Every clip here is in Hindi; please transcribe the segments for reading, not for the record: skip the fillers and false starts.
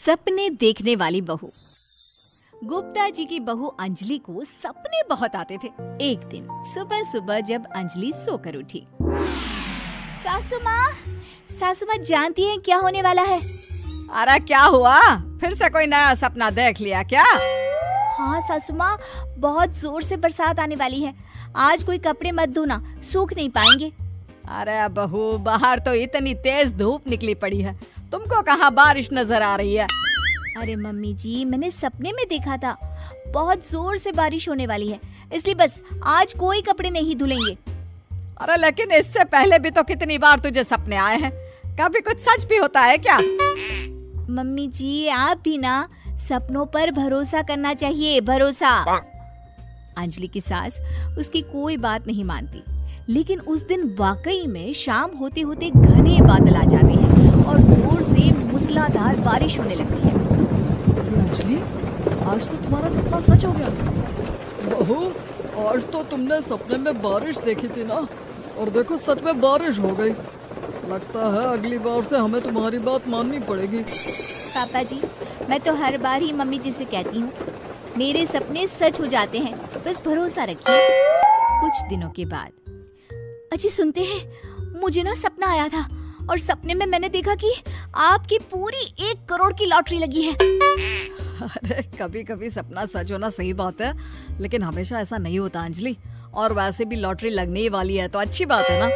सपने देखने वाली बहू। गुप्ता जी की बहू अंजलि को सपने बहुत आते थे। एक दिन सुबह सुबह जब अंजलि सोकर उठी, सासू माँ जानती हैं क्या होने वाला है? अरे क्या हुआ, फिर से कोई नया सपना देख लिया क्या? हाँ सासू माँ, बहुत जोर से बरसात आने वाली है। आज कोई कपड़े मत धोना, सूख नहीं पाएंगे। अरे बहू, बाहर तो इतनी तेज धूप निकली पड़ी है, तुमको कहाँ बारिश नजर आ रही है? अरे मम्मी जी, मैंने सपने में देखा था बहुत जोर से बारिश होने वाली है, इसलिए बस आज कोई कपड़े नहीं धुलेंगे। अरे लेकिन इससे पहले भी तो कितनी बार तुझे सपने आए हैं, कभी कुछ सच भी होता है क्या? मम्मी जी, आप भी ना सपनों पर भरोसा करना चाहिए, भरोसा। अंजलि की सास उसकी कोई बात नहीं मानती, लेकिन उस दिन वाकई में शाम होते होते घने बादल आ जाते हैं और जोर से मूसलाधार बारिश होने लगती है। अंजलि, आज तो तुम्हारा सपना सच हो गया। बहू, आज तो तुमने सपने में बारिश देखी थी ना, और देखो सच में बारिश हो गई। लगता है अगली बार से हमें तुम्हारी बात माननी पड़ेगी। पापा जी, मैं तो हर बार ही मम्मी जी से कहती हूँ, मेरे सपने सच हो जाते हैं, बस भरोसा रखिए। कुछ दिनों के बाद, अजी सुनते हैं, मुझे ना सपना आया था और सपने में मैंने देखा कि आपकी पूरी 1 करोड़ की लॉटरी लगी है। अरे कभी कभी सपना सच होना सही बात है, लेकिन हमेशा ऐसा नहीं होता अंजलि। और वैसे भी लॉटरी लगने ही वाली है तो अच्छी बात है ना।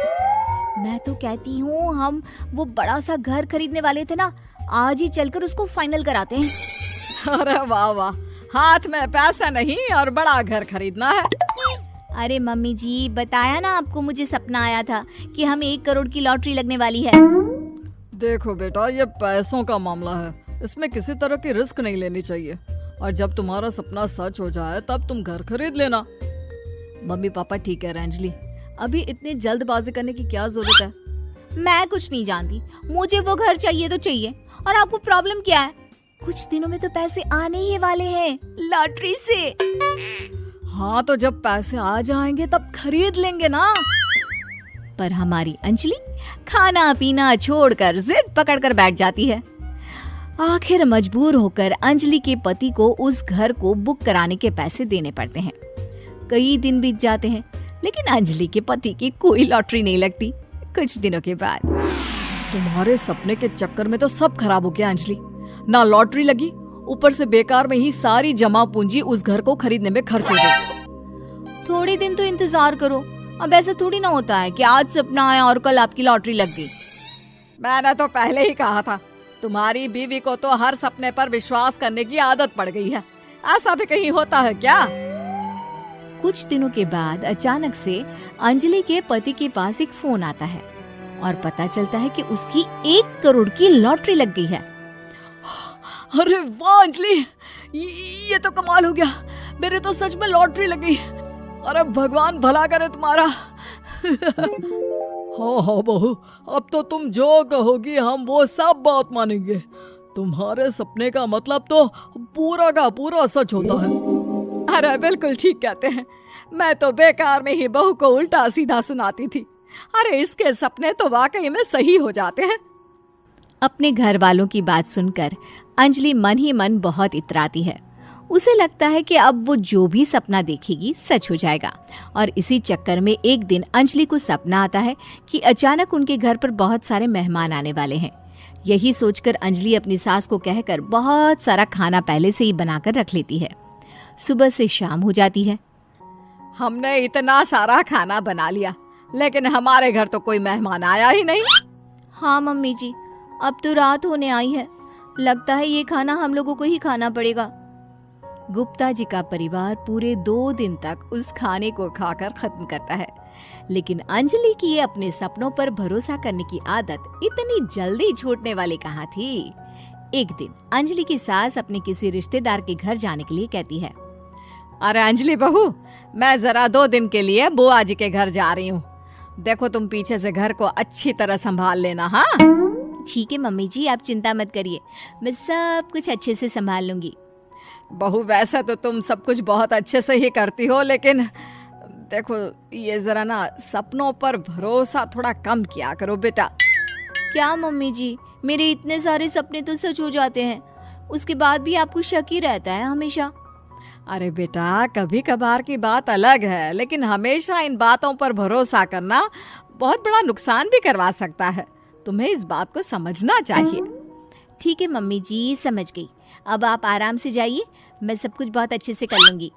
मैं तो कहती हूँ, हम वो बड़ा सा घर खरीदने वाले थे ना, आज ही चलकर उसको फाइनल कराते हैं। अरे वाह वाह, हाथ में पैसा नहीं और बड़ा घर खरीदना है। अरे मम्मी जी, बताया ना आपको, मुझे सपना आया था कि हम 1 करोड़ की लॉटरी लगने वाली है। देखो बेटा, ये पैसों का मामला है, इसमें किसी तरह की रिस्क नहीं लेनी चाहिए। और जब तुम्हारा सपना सच हो जाए तब तुम घर खरीद लेना। मम्मी पापा ठीक कह रहे हैं अंजलि, अभी इतनी जल्दबाजी करने की क्या जरूरत है? मैं कुछ नहीं जानती, मुझे वो घर चाहिए तो चाहिए। और आपको प्रॉब्लम क्या है? कुछ दिनों में तो पैसे आने ही वाले हैं लॉटरी से। हाँ तो जब पैसे आ जाएंगे तब खरीद लेंगे ना। पर हमारी अंजलि खाना पीना छोड़कर जिद पकड़कर बैठ जाती है। आखिर मजबूर होकर अंजलि के पति को उस घर को बुक कराने के पैसे देने पड़ते हैं। कई दिन बीत जाते हैं, लेकिन अंजलि के पति की कोई लॉटरी नहीं लगती। कुछ दिनों के बाद, तुम्हारे सपने के चक्कर में तो सब खराब हो गया अंजलि। ना लॉटरी लगी, ऊपर से बेकार में ही सारी जमा पूंजी उस घर को खरीदने में खर्च हो गई। थोड़े दिन तो इंतजार करो, अब ऐसा थोड़ी ना होता है कि आज सपना आया और कल आपकी लॉटरी लग गई। मैंने तो पहले ही कहा था, तुम्हारी बीवी को तो हर सपने पर विश्वास करने की आदत पड़ गई है। ऐसा भी कहीं होता है क्या? कुछ दिनों के बाद अचानक से अंजलि के पति के पास एक फोन आता है और पता चलता है कि उसकी 1 करोड़ की लॉटरी लग गई है। अरे वाह अंजलि, ये तो कमाल हो गया, मेरे तो सच में लॉटरी लगी। अरे भगवान भला करे तुम्हारा। हाँ हाँ बहू, अब तो तुम जो कहोगी हम वो सब बात मानेंगे। तुम्हारे सपने का मतलब तो पूरा का पूरा सच होता है। अरे बिल्कुल ठीक कहते हैं, मैं तो बेकार में ही बहू को उल्टा सीधा सुनाती थी। अरे इसके सपने तो वाकई में सही हो जाते हैं। अपने घर वालों की बात सुनकर अंजलि मन ही मन बहुत इतराती है। उसे लगता है कि अब वो जो भी सपना देखेगी सच हो जाएगा। और इसी चक्कर में एक दिन अंजलि को सपना आता है कि अचानक उनके घर पर बहुत सारे मेहमान आने वाले हैं। यही सोचकर अंजलि अपनी सास को कहकर बहुत सारा खाना पहले से ही बनाकर रख लेती है। सुबह से शाम हो जाती है। हमने इतना सारा खाना बना लिया, लेकिन हमारे घर तो कोई मेहमान आया ही नहीं। हाँ मम्मी जी, अब तो रात होने आई है, लगता है ये खाना हम लोगों को ही खाना पड़ेगा। गुप्ता जी का परिवार पूरे 2 दिन तक उस खाने को खाकर खत्म करता है, लेकिन अंजलि की ये अपने सपनों पर भरोसा करने की आदत इतनी जल्दी छूटने वाली कहाँ थी। एक दिन अंजलि की सास अपने किसी रिश्तेदार के घर जाने के लिए कहती है, अरे अंजलि बहू, मैं जरा 2 दिन के लिए बुआ जी के घर जा रही हूँ। देखो तुम पीछे से घर को अच्छी तरह संभाल लेना। हाँ ठीक है मम्मी जी, आप चिंता मत करिए, मैं सब कुछ अच्छे से संभाल लूंगी। बहू, वैसा तो तुम सब कुछ बहुत अच्छे से ही करती हो, लेकिन देखो ये जरा ना सपनों पर भरोसा थोड़ा कम किया करो बेटा। क्या मम्मी जी, मेरे इतने सारे सपने तो सच हो जाते हैं। उसके बाद भी आपको शक ही रहता है हमेशा। अरे बेटा, कभी कभार की बात अलग है, लेकिन हमेशा इन बातों पर भरोसा करना बहुत बड़ा नुकसान भी करवा सकता है। तुम्हें इस बात को समझना चाहिए। ठीक है मम्मी जी, समझ गई। अब आप आराम से जाइए, मैं सब कुछ बहुत अच्छे से कर लूंगी।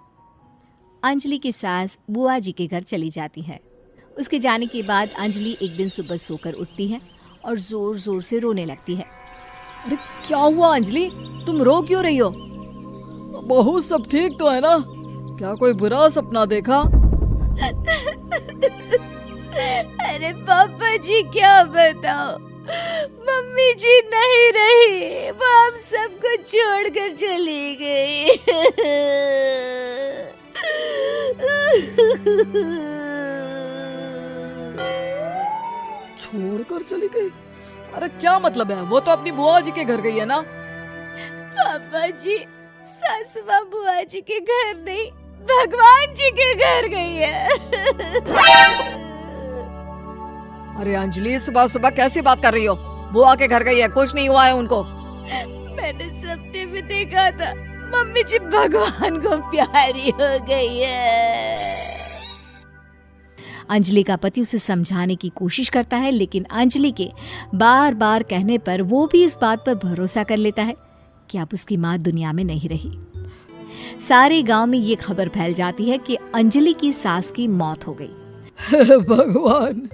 अंजलि की सास बुआ जी के घर चली जाती है। उसके जाने के बाद अंजलि एक दिन सुबह सोकर उठती है और जोर जोर से रोने लगती है। अरे क्या हुआ अंजलि, तुम रो क्यों रही हो? बहू सब ठीक तो है ना? क्या कोई बुरा सपना देखा? अरे पापा जी क्या बताओ, मम्मी जी नहीं रही, वो हम सबको छोड़कर चली गई। छोड़कर चली गई? अरे क्या मतलब है? वो तो अपनी बुआ जी के घर गई है ना? पापा जी, सासू माँ बुआ जी के घर नहीं, भगवान जी के घर गई है। अरे अंजलि, सुबह सुबह कैसी बात कर रही हो? बुआ के घर गई है, कुछ नहीं हुआ है उनको। मैंने सपने में देखा था, मम्मी जी भगवान को प्यारी हो गई है। अंजलि का पति उसे समझाने की कोशिश करता है, लेकिन अंजलि के बार बार कहने पर वो भी इस बात पर भरोसा कर लेता है कि अब उसकी माँ दुनिया में नहीं रही। सारे गांव में ये खबर फैल जाती है कि अंजलि की सास की मौत हो गई। भगवान,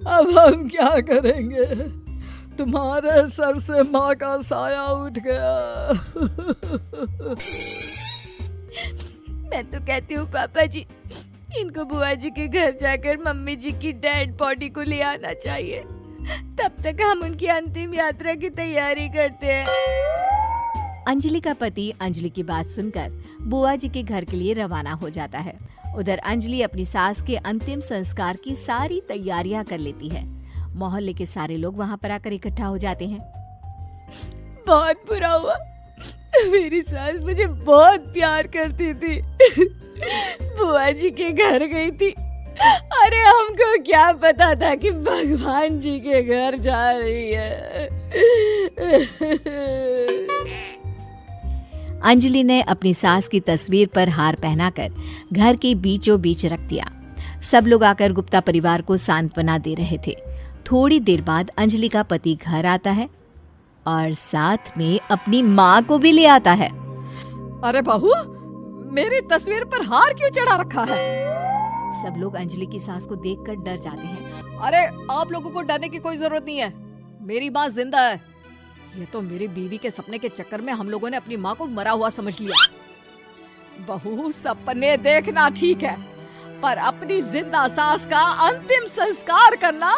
अब हम क्या करेंगे? तुम्हारे सर से माँ का साया उठ गया। मैं तो कहती हूँ पापा जी, इनको बुआ जी के घर जाकर मम्मी जी की डेड बॉडी को ले आना चाहिए, तब तक हम उनकी अंतिम यात्रा की तैयारी करते हैं। अंजलि का पति अंजलि की बात सुनकर बुआ जी के घर के लिए रवाना हो जाता है। उधर अंजलि अपनी सास के अंतिम संस्कार की सारी तैयारियां कर लेती है। मोहल्ले के सारे लोग वहां पर आकर इकट्ठा हो जाते हैं। बहुत बुरा हुआ, मेरी सास मुझे बहुत प्यार करती थी, बुआ जी के घर गई थी। अरे हमको क्या पता था कि भगवान जी के घर जा रही है। अंजलि ने अपनी सास की तस्वीर पर हार पहनाकर घर के बीचों बीच रख दिया। सब लोग आकर गुप्ता परिवार को सांत्वना दे रहे थे। थोड़ी देर बाद अंजलि का पति घर आता है और साथ में अपनी माँ को भी ले आता है। अरे बहू, मेरी तस्वीर पर हार क्यों चढ़ा रखा है? सब लोग अंजलि की सास को देखकर डर जाते हैं। अरे आप लोगों को डरने की कोई जरूरत नहीं है, मेरी माँ जिंदा है। ये तो मेरी बीवी के सपने के चक्कर में हम लोगों ने अपनी माँ को मरा हुआ समझ लिया। बहू, सपने देखना ठीक है, पर अपनी जिंदा सास का अंतिम संस्कार करना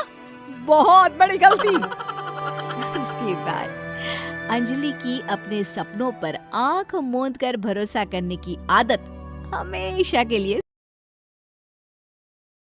बहुत बड़ी गलती। इसके बाद अंजलि की अपने सपनों पर आंख मूंद कर भरोसा करने की आदत हमेशा के लिए